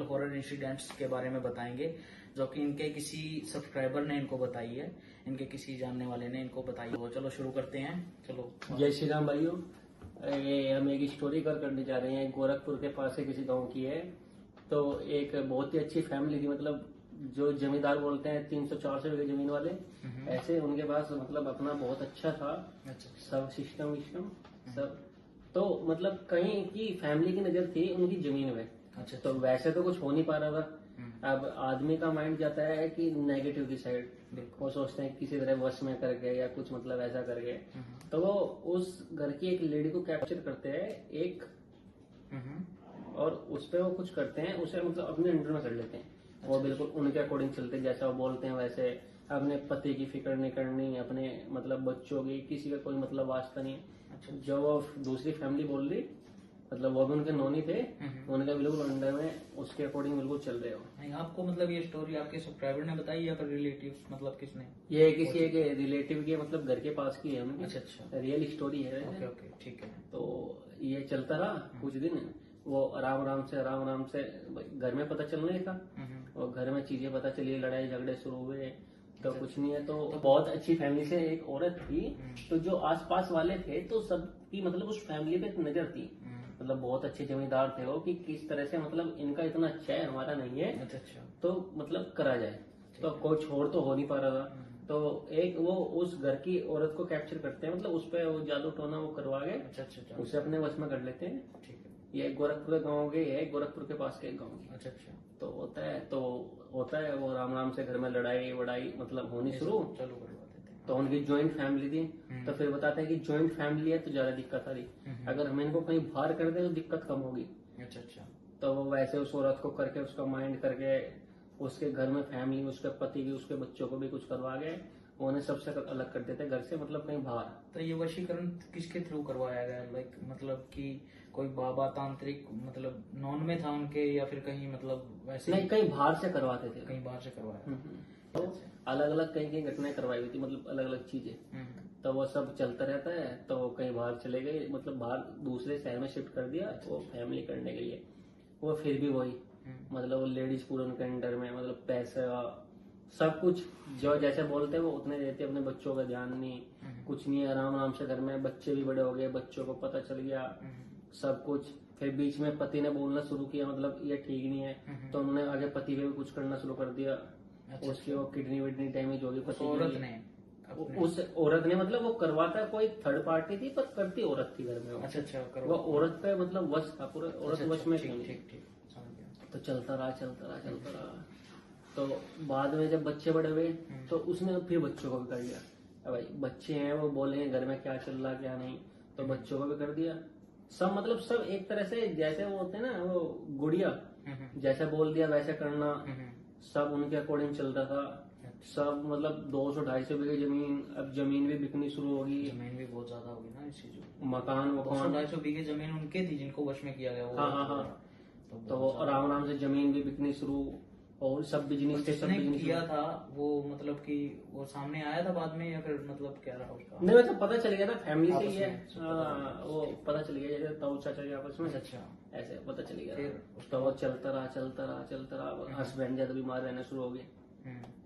Horror incidents के बारे में बताएंगे, जो कि इनके किसी सब्सक्राइबर ने इनको बताई है, इनके किसी जानने वाले ने इनको बताई है। तो चलो शुरू करते हैं। चलो, जय श्री राम भाइयों। ये हम एक स्टोरी करने जा रहे हैं। गोरखपुर के पास से किसी गांव की है। तो एक बहुत ही अच्छी फैमिली थी, मतलब जो जमींदार बोलते हैं 300-400 बीघे जमीन वाले, ऐसे उनके पास मतलब अपना बहुत अच्छा था। सब सिस्टम विस्टम सब। तो मतलब कहीं की फैमिली की नजर थी उनकी जमीन में। अच्छा। तो वैसे तो कुछ हो नहीं पा रहा था। अब आदमी का माइंड जाता है कि नेगेटिव की साइड, वो सोचते हैं किसी तरह वश में करके या कुछ मतलब ऐसा करके। तो वो उस घर की एक लेडी को कैप्चर करते हैं एक, और उस पे वो कुछ करते हैं, उसे मतलब अपने अंडर में कर लेते हैं। वो बिल्कुल उनके अकॉर्डिंग चलते, जैसा वो बोलते हैं वैसे। अपने पति की फिक्र नहीं करनी, अपने मतलब बच्चों की, किसी का कोई मतलब वास्ता नहीं। जो वो दूसरी फैमिली बोल रही, मतलब वो भी उनके नोनी थे, उनके बिल्कुल अंडर में उसके अकॉर्डिंग बिल्कुल चल रहे हो। आपको मतलब ये स्टोरी आपके सब्सक्राइबर ने बताई या फिर रिलेटिव, मतलब किसने? ये किसी एक रिलेटिव के मतलब घर के पास की है उनकी। अच्छा। रियल स्टोरी है। ओके, ठीक है। तो ये चलता रहा कुछ दिन। वो आराम आराम से घर में पता चल नहीं था, और घर में चीजें पता चली, लड़ाई झगड़े शुरू हुए। तो कुछ नहीं है। तो बहुत अच्छी फैमिली से एक औरत थी। तो जो आसपास वाले थे तो सबकी मतलब उस फैमिली पे एक नजर थी। मतलब बहुत अच्छे जमींदार थे वो, कि किस तरह से मतलब इनका इतना अच्छा है, हमारा नहीं है। अच्छा। तो मतलब करा जाए। तो कोई छोड़ तो हो नहीं पा रहा था। तो एक वो उस घर की औरत को कैप्चर करते हैं, मतलब उस पे वो जादू टोना वो करवा के अच्छा। उसे अपने वश में कर लेते हैं। ठीक है। ये गोरखपुर गाँव के है, गोरखपुर के पास के गाँव की। अच्छा। तो होता है वो राम राम से घर में लड़ाई वड़ाई मतलब होनी शुरू। चलो करवा देते हैं। तो उनकी ज्वाइंट फैमिली थी। तो फिर बताते हैं कि ज्वाइंट फैमिली है तो ज्यादा दिक्कत आ रही, अगर हम इनको कहीं बाहर कर दें तो दिक्कत कम होगी। अच्छा। तो वो वैसे उस औरत को करके, उसका माइंड करके, उसके घर में फैमिली, उसके पति की, उसके बच्चों को भी कुछ करवा के उन्हें सबसे अलग कर देते घर से, मतलब कहीं बाहर। तो ये वशीकरण किसके थ्रू करवाया गया? लाइक मतलब कि कोई बाबा तांत्रिक मतलब नॉन में था उनके, या फिर कहीं मतलब वैसे? नहीं, कहीं बाहर से करवाते थे। कहीं बाहर से करवाया। तो अलग अलग कई घटनाएं करवाई हुई थी, मतलब अलग अलग चीजें। तो वो सब चलता रहता है। तो वो कहीं बाहर चले गए, मतलब बाहर दूसरे शहर में शिफ्ट कर दिया वो फैमिली करने के लिए। वो फिर भी वही, मतलब वो लेडीज पूरे उनके अंडर में, मतलब पैसा सब कुछ जो जैसे बोलते हैं वो उतने देते, अपने बच्चों का ध्यान नहीं, कुछ नहीं, आराम आराम से घर में। बच्चे भी बड़े हो गए, बच्चों को पता चल गया सब कुछ। फिर बीच में पति ने बोलना शुरू किया, मतलब ये ठीक नहीं है। तो उन्होंने आगे पति पे भी कुछ करना शुरू कर दिया। उसकी वो किडनी विडनी डैमेज होगी पति औरत ने, उस औरत ने, मतलब वो करवाता कोई थर्ड पार्टी थी पर करती औरत थी घर में। अच्छा। वो औरत पे मतलब वश था, पूरा औरत वश में। ठीक। तो चलता रहा। तो बाद में जब बच्चे बड़े हुए तो उसने फिर बच्चों को भी कर लिया। अब भाई बच्चे हैं, वो बोलेंगे घर में क्या चल रहा क्या नहीं, तो बच्चों को भी कर दिया। सब मतलब सब एक तरह से, जैसे वो होते हैं ना वो गुड़िया, जैसे बोल दिया वैसे करना। सब उनके अकॉर्डिंग चल रहा था। सब मतलब 200-250 बीघे जमीन, अब जमीन भी बिकनी शुरू होगी। जमीन भी बहुत ज्यादा होगी ना इसी जो मकान 200-250 बीघे जमीन उनके थी जिनको वश में किया गया। हाँ। तो वो आराम आराम से जमीन भी बिकनी शुरू, और सब बिजनेस के सब बिजनेस किया था वो, मतलब कि वो सामने आया था बाद में, या फिर मतलब क्या रहा उसका? नहीं, मतलब पता चल गया था फैमिली से ही है। वो पता चल गया जैसे ताऊ चाचा के आपस में। अच्छा। ऐसे पता चल गया। फिर उसका वो चलता रहा। हस्बैंड ज्यादा बीमार रहना शुरू हो गए।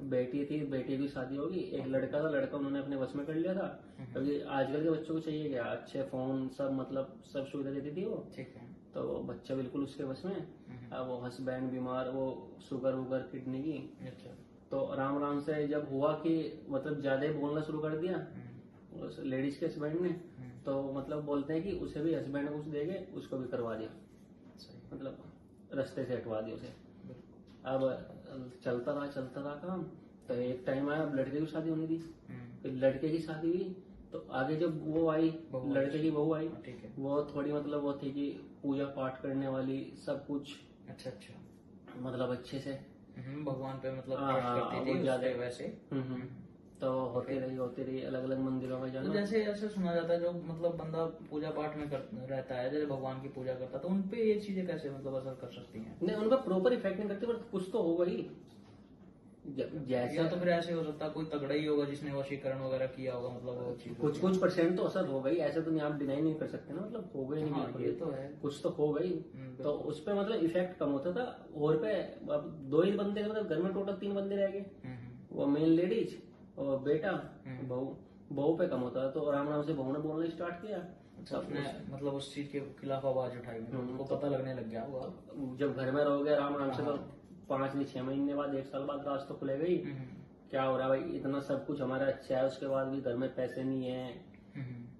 बेटी थी, बेटी की शादी होगी। एक लड़का था, लड़का उन्होंने अपने वश में कर लिया था। अभी आजकल के बच्चों को चाहिए क्या, अच्छे फोन सब, मतलब सब सुविधा देती थी वो। ठीक है। तो बच्चा बिल्कुल उसके वश में। अब वो हस्बैंड बीमार, वो शुगर वुगर किडनी की। अच्छा। तो आराम आराम से जब हुआ कि मतलब ज्यादा ही बोलना शुरू कर दिया लेडीज के हस्बैंड ने, तो मतलब बोलते हैं कि उसे भी हस्बैंड कुछ देंगे, उसको भी करवा दिया, मतलब रास्ते से हटवा दिया उसे। अब चलता रहा काम। तो एक टाइम आया, अब लड़के की शादी होनी थी। फिर लड़के की शादी हुई, तो आगे जब वो आई, लड़के की बहू आई, वो थोड़ी मतलब वो थी कि पूजा पाठ करने वाली, सब कुछ। अच्छा। मतलब अच्छे से भगवान पे मतलब ट्रस्ट करती थी ज्यादा वैसे। तो होती रही अलग अलग मंदिरों में जाना। तो जैसे ऐसे सुना जाता है जो मतलब बंदा पूजा पाठ में रहता है, जैसे भगवान की पूजा करता है, तो उनपे ये चीजें कैसे मतलब असर कर सकती हैं? नहीं, उनका प्रॉपर इफेक्ट नहीं करती, पर कुछ तो होगा ही। जैसे या तो फिर ऐसे हो सकता है कोई तगड़ा ही होगा जिसने वशीकरण वगैरह किया होगा, मतलब वो चीज कुछ % तो असर होगा ही, ऐसे तो नहीं आप डिनाई नहीं कर सकते ना, मतलब होगा ही नहीं। ये तो है, कुछ तो होगा ही। तो उस पे मतलब इफेक्ट कम होता था। और पे अब 2 ही बंदे, मतलब घर में टोटल 3 बंदे रह गए, वो मेन लेडीज और बेटा, बहू पे कम होता था। तो आराम आराम से बहू ने बोलना स्टार्ट किया। अच्छा, उसने मतलब उस चीज के खिलाफ आवाज उठाई, उनको पता लगने लग गया होगा। जब घर में रहोगे आराम आराम से, तो 5 नहीं 6 महीने बाद, 1 साल बाद राज तो खुलेगा ही। क्या हो रहा है भाई, इतना सब कुछ हमारा अच्छा है, उसके बाद भी घर में पैसे नहीं है,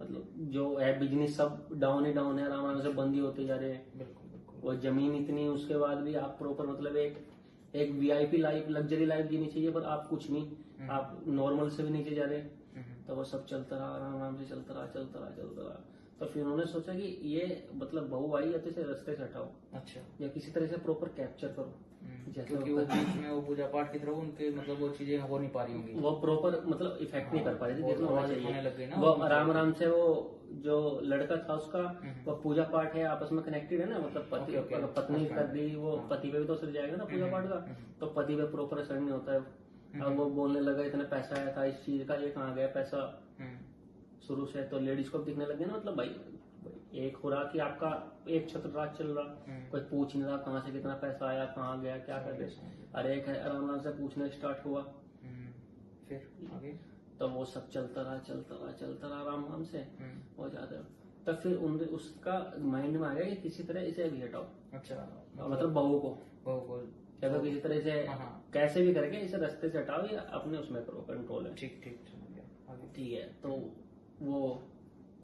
मतलब जो है बिजनेस सब डाउन ही डाउन है, आराम आराम से बंद ही होते जा रहे हैं। बिल्कुल बिल्कुल। वो जमीन इतनी, उसके बाद भी आप प्रॉपर मतलब एक वीआईपी लाइफ, लग्जरी लाइफ जीनी चाहिए, पर आप कुछ नहीं, आप नॉर्मल से भी नीचे जा रहे हैं। तो वो सब चलता रहा, आराम आराम से चलता रहा। तो फिर उन्होंने सोचा कि ये मतलब बहू आई है तो इसे रास्ते से हटाओ, अच्छा, या किसी तरह से प्रॉपर कैप्चर करो। क्योंकि वो बीच में वो पूजा पाठ की तरफ उनके मतलब वो चीजें हो नहीं पा रही होंगी, वो प्रॉपर मतलब इफेक्ट नहीं कर पा रही थी जितना होना होने लग गई चाहिए। ना। वो आराम आराम से, वो जो लड़का था उसका, वो पूजा पाठ है, आपस में कनेक्टेड है ना, मतलब पति अगर पत्नी कर दी, वो पति पे भी तो असर जाएगा ना पूजा पाठ का। तो पति पे प्रॉपर असर नहीं होता है। अब वो बोलने लगा इतना पैसा आया था इस चीज का, ये कहाँ गया पैसा शुरू से। तो लेडीज को दिखने लगे ना, मतलब भाई एक हो रहा कि आपका एक छत्र रात चल रहा, कोई पूछ नहीं रहा कहाँ से कितना पैसा आया, कहाँ गया, क्या कर रहे। अरे एक आराम आराम से पूछना स्टार्ट हुआ। फिर आगे तो वो सब चलता रहा आराम आराम से हो जाता। तब फिर उसका माइंड में आ गया कि किसी तरह इसे अभी हटाओ। अच्छा, मतलब बहू को क्या तो किसी तरह से कैसे भी करके इसे रास्ते से हटाओ, या अपने उसमें करो, कंट्रोल है। ठीक, ठीक है। तो वो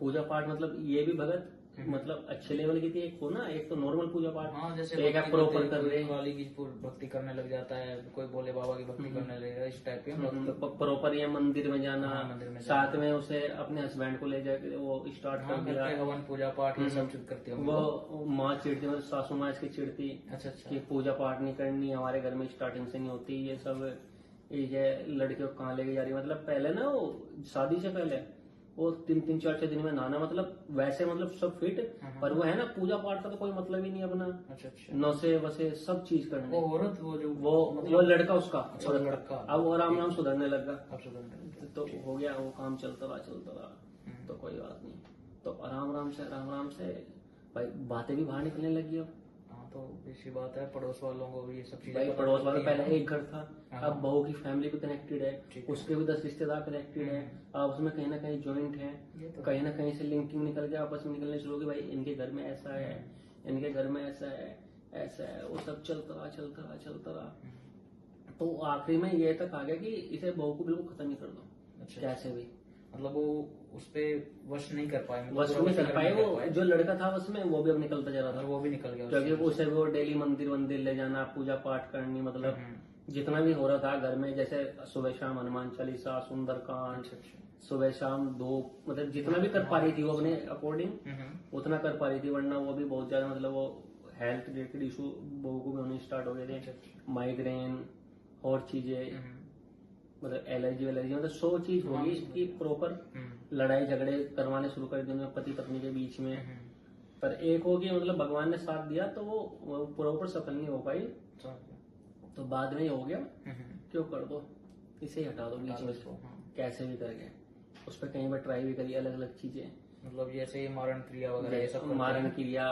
पूजा पाठ मतलब ये भी भगत मतलब अच्छे लेवल की थी। एक तो नॉर्मल पूजा पाठ, हाँ, जैसे एक आप प्रॉपर कर रहे हैं, काली की भक्ति करने लग जाता है, कोई बोले बाबा की भक्ति करने लगेगा, इस टाइप के प्रॉपर ये मंदिर में जाना, मंदिर में साथ में उसे अपने हस्बैंड को ले जाके वो स्टार्ट कर दिया, हवन पूजा पाठ ये सब करते हो। वो माँ चिढ़ती, मतलब सासू माँ इसकी चिढ़ती, अच्छा कि पूजा पाठ नहीं करनी, हमारे घर में स्टार्टिंग से नहीं होती ये सब, ये लड़कियों को कहाँ लेके जा रही है। मतलब पहले ना वो शादी से पहले वो 3-3, 4-6 दिन में नहाना, मतलब वैसे मतलब सब फिट, पर वो है ना पूजा पाठ का तो कोई मतलब ही नहीं अपना। अच्छा, नशे वसे सब चीज करने। वो औरत वो लड़का उसका, अच्छा, लड़का अब वो आराम आराम सुधरने लगा। अब सुधरने तो हो गया, वो काम चलता रहा। तो कोई बात नहीं। तो आराम आराम से भाई बातें भी बाहर निकलने लगी। अब तो इसी बात है, पड़ोस वालों को भी ये सब चीजें, भाई पड़ोस वालों पहले एक घर था, अब बहू की फैमिली भी कनेक्टेड है, उसके भी 10 रिश्तेदार कनेक्टेड है, अब उसमें कहीं ना कहीं ज्वाइंट है, कहीं ना कहीं से लिंकिंग निकल के आपस में निकलने शुरू हो गई। भाई इनके घर में ऐसा है, इनके घर में ऐसा है, वो सब चलता रहा। तो आखिरी में ये तक आ गया कि इसे बहू को बिल्कुल खत्म ही कर दो। अच्छा, कैसे भी मतलब वो उस पे वश नहीं कर पाए, वो जो लड़का था उसमें, वो भी अब निकलता जा रहा था, वो भी निकल गया, क्योंकि उसे वो डेली मंदिर ले जाना, पूजा पाठ करनी, मतलब जितना भी हो रहा था घर में, जैसे सुबह शाम हनुमान चालीसा, सुंदरकांड, सुबह शाम 2, मतलब जितना भी कर पा रही थी वो अपने अकॉर्डिंग उतना कर पा रही थी, वरना वो भी बहुत ज्यादा मतलब वो हेल्थ रिलेटेड इशू बहू को भी होने स्टार्ट हो गए थे, माइग्रेन और चीजें, मतलब एलर्जी मतलब 100 चीज होगी कि प्रॉपर लड़ाई झगड़े करवाने शुरू कर दिए पति पत्नी के बीच में। पर एक हो कि मतलब भगवान ने साथ दिया तो वो प्रॉपर सफल नहीं हो पाई। तो बाद में हो गया, क्यों कर दो, इसे हटा दो बीच में, कैसे भी करके उस पर कहीं बार ट्राई भी करी अलग अलग चीजें, मतलब जैसे मारण क्रिया वगैरह, ये सब मारण क्रिया,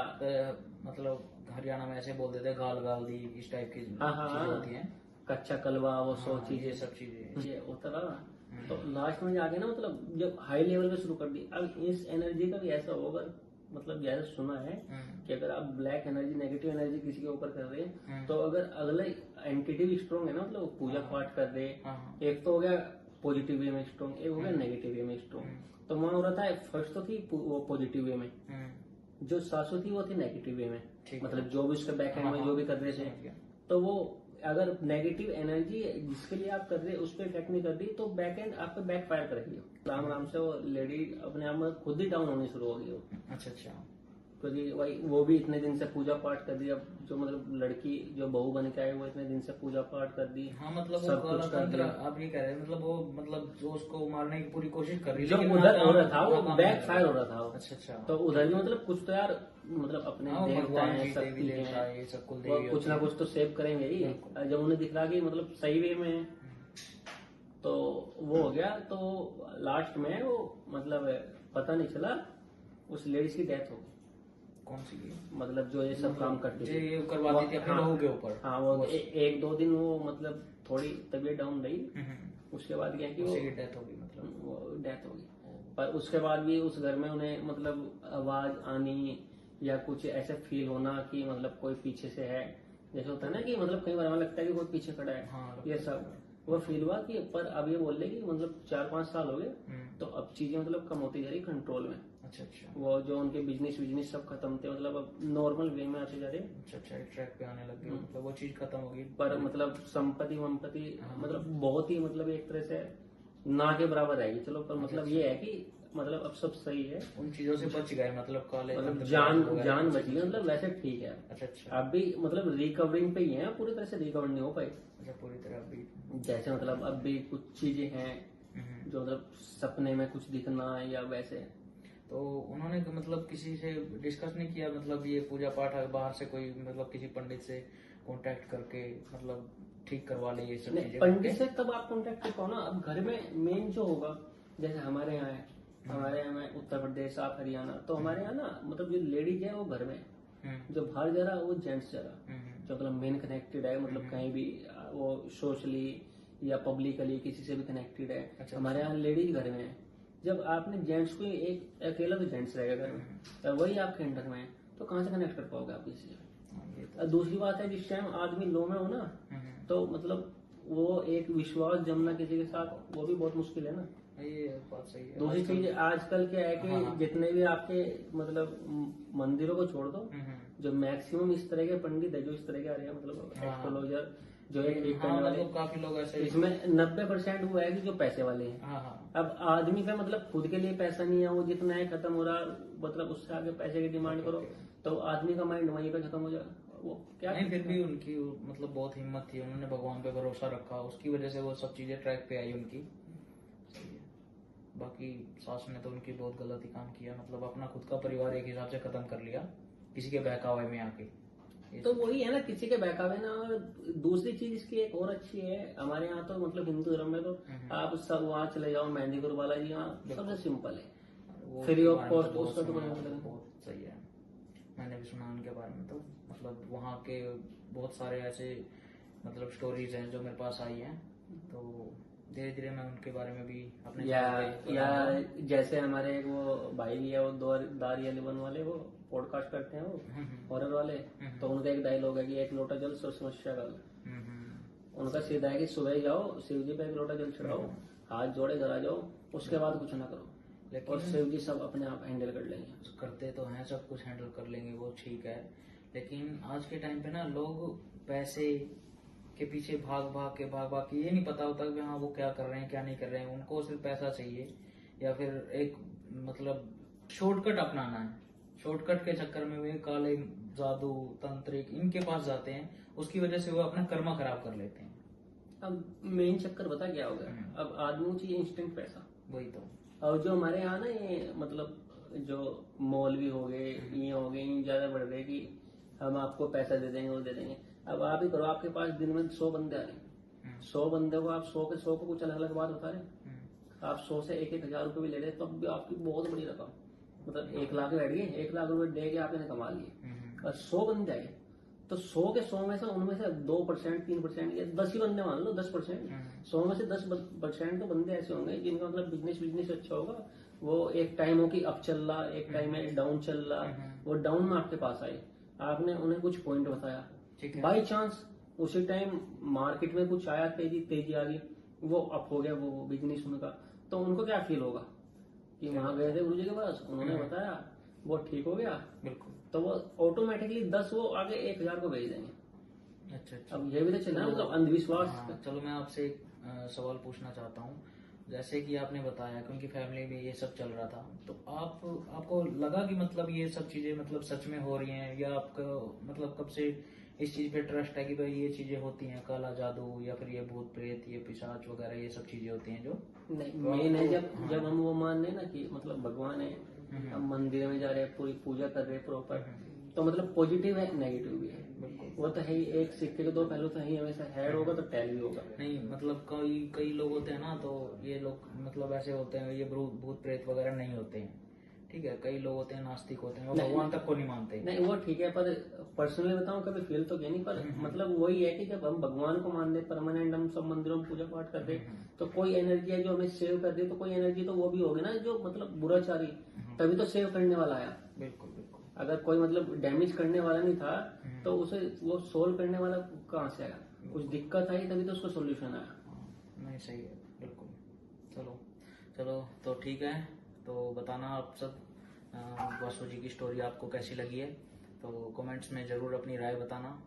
मतलब हरियाणा में ऐसे बोल देते गाल दी, इस टाइप की चीजें होती हैं, कच्चा कलवा, वो 100 चीजें, सब चीजें ये होता रहा। तो लास्ट में जाके ना मतलब जब हाई लेवल पे शुरू कर दी, अब इस एनर्जी का भी ऐसा होगा, मतलब जैसे सुना है कि अगर आप ब्लैक एनर्जी, नेगेटिव एनर्जी किसी के ऊपर कर रहे हैं, तो अगर अगला एंटिटी भी स्ट्रॉन्ग है ना, मतलब पूजा पाठ कर रहे, एक तो हो गया पॉजिटिव वे में स्ट्रॉन्ग, एक हो गया नेगेटिव वे में स्ट्रॉन्ग। तो वहां हो रहा था, फर्स्ट तो थी वो पॉजिटिव वे में, जो सासू थी वो थी नेगेटिव वे में, मतलब जो भी उसके बैक एंड में जो भी कर रहे थे, तो वो अगर नेगेटिव एनर्जी जिसके लिए आप कर रहे हैं उस पर इफेक्ट नहीं कर रही, तो बैक एंड आप पे बैक फायर करेगी, आराम से वो लेडी अपने आप में खुद ही डाउन होनी शुरू होगी। अच्छा, क्योंकि भाई वो भी इतने दिन से पूजा पाठ कर दी, अब जो मतलब लड़की जो बहू बन के आई वो इतने दिन से पूजा पाठ कर दी, मतलब सब कुछ कर दिया। आप ये कह रहे हैं मतलब वो मतलब जो उसको मारने की पूरी कोशिश कर रही है, जो उधर हो रहा था वो बैक फायर हो रहा था। अच्छा, तो उधर भी मतलब कुछ तो यार मतलब अपने देवता हैं, शक्ति है, कुछ ना कुछ तो सेव करेंगे ही। जब उन्हें दिख रहा कि मतलब सही वे में, तो वो हो गया। तो लास्ट में वो मतलब पता नहीं चला उस लेडीज की डेथ हो गई। कौन सी है? मतलब जो ये सब काम करती थी, ये करवाती थी अपने लोगों के ऊपर। हाँ, वो एक दो दिन वो मतलब थोड़ी तबीयत डाउन रही, उसके बाद क्या कि वो डेथ होगी, मतलब वो डेथ होगी। पर उसके बाद भी उस घर में उन्हें मतलब आवाज आनी या कुछ ऐसे फील होना कि मतलब कोई पीछे से है, जैसे होता है ना कि मतलब कई बार हमें लगता है कि कोई पीछे खड़ा है। हाँ, ये सब वो फील हुआ कि, पर अब ये बोल रहे कि मतलब 4-5 साल हो गए, तो अब चीजें मतलब कम होती जा रही, कंट्रोल में। अच्छा अच्छा। वो जो उनके बिजनेस सब खत्म थे, मतलब अब नॉर्मल वे में आते जा रहे। अच्छा, एक ट्रैक पे आने लग गए, मतलब वो चीज खत्म होगी। पर मतलब संपत्ति मतलब बहुत ही मतलब एक तरह से ना के बराबर रहेगी, चलो। पर मतलब ये है कि मतलब अब सब सही है, उन चीजों से बच गए, मतलब काले मतलब जान बच गई, मतलब वैसे ठीक है। अच्छा अच्छा। अब भी मतलब रिकवरिंग पे ही है, पूरी तरह से रिकवर नहीं हो पाई। अच्छा, पूरी तरह अभी जैसे मतलब अब भी कुछ चीजें हैं जो मतलब सपने में कुछ दिखना या वैसे। तो उन्होंने मतलब किसी से डिस्कस नहीं किया, मतलब ये पूजा पाठ बाहर से कोई मतलब किसी पंडित से कांटेक्ट करके मतलब ठीक करवा ले ये सब चीजें? पंडित से तब आप कांटेक्ट कर पाओ ना। अब घर में मेन जो होगा, जैसे हमारे यहाँ है, हमारे यहाँ में उत्तर प्रदेश, आप हरियाणा, तो हमारे यहाँ ना मतलब जो लेडीज है वो घर में, जो बाहर जा रहा है वो जेंट्स जा रहा, जो मतलब मेन कनेक्टेड है, मतलब कहीं भी वो सोशली या पब्लिकली किसी से भी कनेक्टेड है। अच्छा, हमारे यहाँ लेडीज घर में है। जब आपने जेंट्स को एक अकेला तो जेंट्स रहेगा घर में, तो वही आपके अंडर में है, तो कहाँ से कनेक्ट कर पाओगे आप किसी से? दूसरी बात है, जिस टाइम आदमी लो में हो ना, तो मतलब वो एक विश्वास जमना किसी के साथ, वो भी बहुत मुश्किल है ना। ये बात सही है। दूसरी चीज आजकल क्या है कि जितने भी आपके मतलब मंदिरों को छोड़ दो, जो मैक्सिमम इस तरह के पंडित है जो इस तरह के आ रहे हैं, मतलब एस्ट्रोलॉजर जो है ठीक करने वाले, काफी लोग ऐसे, इसमें 90% वो है कि जो पैसे वाले हैं। अब आदमी का मतलब खुद के लिए पैसा नहीं है, वो जितना है खत्म हो रहा, मतलब उससे आगे पैसे की डिमांड करो तो आदमी का माइंड वहीं पे खत्म हो जाएगा। वो क्या नहीं, फिर भी उनकी मतलब बहुत हिम्मत थी, उन्होंने भगवान पे भरोसा रखा, उसकी वजह से वो सब चीजें ट्रैक पे आई उनकी। बाकी सास ने तो उनकी बहुत गलत ही काम किया, मतलब अपना खुद का परिवार एक हिसाब से खत्म कर लिया किसी के बहकावे में आके। तो वही है ना, किसी के बहकावे ना। और दूसरी चीज इसकी एक और अच्छी है, हमारे यहाँ तो मतलब हिंदू धर्म में तो आप सब वहाँ चले जाओ, मेहंदी गुरुवाला जी, यहाँ सबसे सिंपल है, फ्री ऑफ कॉस्ट, उसका तो बहुत सही है। मैंने भी सुना उनके बारे में, तो मतलब वहाँ के बहुत सारे ऐसे मतलब स्टोरीज हैं जो मेरे पास आई हैं, तो धीरे धीरे मैं उनके बारे में भी अपने या जैसे हमारे एक वो भाई भी है, वो दारियालीवन वाले, वो पॉडकास्ट करते हैं, वो हॉरर वाले, तो उनका एक डायलॉग है कि एक लोटा जल सौ समस्या का। उनका सीधा है कि सुबह जाओ, शिव जी पे एक लोटा जल चढ़ाओ, हाथ जोड़े घर आ जाओ, उसके बाद कुछ ना करो, लेकिन और शिव जी सब अपने आप हैंडल कर लेंगे। करते तो हैं, सब कुछ हैंडल कर लेंगे, वो ठीक है। लेकिन आज के टाइम पे ना लोग पैसे के पीछे भाग भाग के ये नहीं पता होता कि हाँ वो क्या कर रहे हैं क्या नहीं कर रहे हैं, उनको सिर्फ पैसा चाहिए या फिर एक मतलब शॉर्टकट अपनाना है। शॉर्टकट के चक्कर में वे काले जादू तंत्रिक इनके पास जाते हैं, उसकी वजह से वो अपना कर्मा खराब कर लेते हैं। अब मेन चक्कर बता क्या हो गया, अब आदमी को चाहिए इंस्टेंट पैसा। वही तो। और जो हमारे यहाँ ना ये मतलब जो मौलवी हो गए, ये हो गए, ये ज्यादा बढ़ गए कि हम आपको पैसा दे देंगे, वो दे देंगे। अब आप ही करो, आपके पास दिन में 100 बंदे आ रहे हैं, 100 बंदे को आप 100 के 100 को कुछ अलग अलग बात बता रहे हैं, आप 100 से 1,000 रुपए भी ले रहे हैं, तब भी आपकी बहुत बड़ी रकम, मतलब 1 लाख बैठ गए, 1 लाख रुपए दे के आपने कमा लिए। और 100 बंदे आए तो 100 के 100 में से उनमें से 2% 3% या 10 ही बंदे मान लो, 10%, 100 में से 10% तो बंदे ऐसे होंगे जिनका मतलब बिजनेस अच्छा होगा। वो एक टाइम हो कि अप चल रहा, एक टाइम में डाउन चल रहा, वो डाउन में आपके पास आए, आपने उन्हें कुछ पॉइंट बताया, बाई चांस उसी टाइम मार्केट में कुछ आया, तेजी आ गई, वो अप हो गया वो बिजनेस उनका, तो उनको क्या फील होगा कि वहां गए थे गुरु जी के पास, उन्होंने बताया, वो ठीक हो गया, बिल्कुल, तो वो ऑटोमेटिकली 10 वो आगे 1,000 को भेज देंगे। अच्छा। अब ये भी तो चलना मतलब अंधविश्वास। चलो मैं आपसे एक सवाल पूछना चाहता हूँ, जैसे कि आपने बताया कि उनकी फैमिली में ये सब चल रहा था, तो आपको लगा कि मतलब ये सब चीजें मतलब सच में हो रही हैं, या आपको मतलब कब से इस चीज पे ट्रस्ट है कि भाई ये चीजें होती हैं, काला जादू या फिर ये भूत प्रेत, ये पिशाच वगैरह, ये सब चीजें होती हैं जो नहीं मेन है जब हम वो मान रहे ना कि मतलब भगवान है, हम मंदिर में जा रहे हैं, पूरी पूजा कर रहे हैं प्रॉपर, तो मतलब पॉजिटिव है नेगेटिव भी है, वो तो है ही, एक सिक्के के दो पहलू तो है ही, हमेशा हेड होगा तो टेल भी होगा। नहीं मतलब कई लोग होते हैं ना, तो ये लोग मतलब ऐसे होते हैं, ये भूत प्रेत वगैरह नहीं होते हैं, ठीक है, कई लोग होते हैं नास्तिक होते हैं, वो नहीं, भगवान तक को नहीं मानते। नहीं वो ठीक है, पर पर्सनली बताऊं कभी फील तो किया नहीं, पर मतलब वही है कि जब हम भगवान को मान दे, परमानेंट हम सब मंदिरों में पूजा पाठ कर दे, तो कोई एनर्जी है जो हमें सेव कर दे, तो कोई एनर्जी तो वो भी होगी ना जो मतलब बुराचारी, तभी तो सेव करने वाला आया। बिल्कुल बिल्कुल। अगर कोई मतलब डैमेज करने वाला नहीं था तो उसे वो सोल्व करने वाला कहाँ से आया? कुछ दिक्कत आई तभी तो उसका सोल्यूशन आया। नहीं सही है बिल्कुल। चलो चलो तो ठीक है, तो बताना आप सब वासु जी की स्टोरी आपको कैसी लगी है, तो कमेंट्स में जरूर अपनी राय बताना।